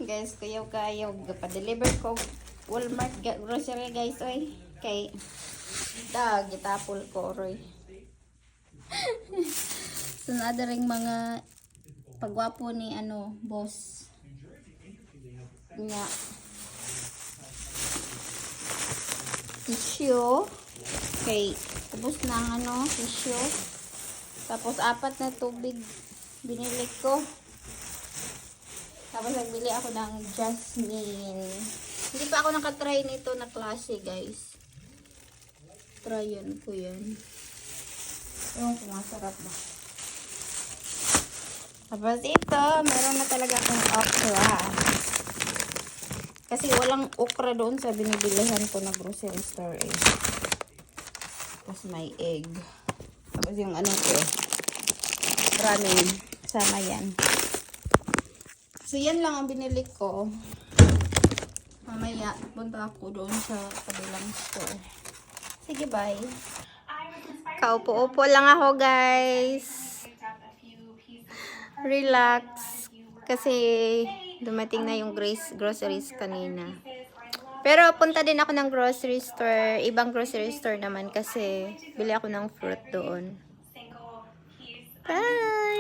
guys, kuyaw kayo. Pa-deliver ko Walmart grocery guys, oy. Kay gitapol ko, roy. So, nada ring mga pagwapo ni boss. Nga. Tissue. Okay. Ubus na ang tissue. Tapos, 4 na tubig binili ko. Tapos, nagbili ako ng Jasmine. Hindi pa ako nakatry nito na klase, guys. Tryan ko yan. Ewan ko nga, sarap ba. Tapos ito, meron na talaga akong okra. Kasi walang okra doon sa binibilihan ko na grocery store eh. Tapos may egg. Tapos yung ko, ramen. Sama yan. So yan lang ang binili ko. Mamaya, punta ako doon sa kabilang store. Sige, bye. Kaupo-upo lang ako, guys. Relax. Kasi dumating na yung groceries kanina. Pero punta din ako ng grocery store. Ibang grocery store naman kasi bili ako ng fruit doon. Bye!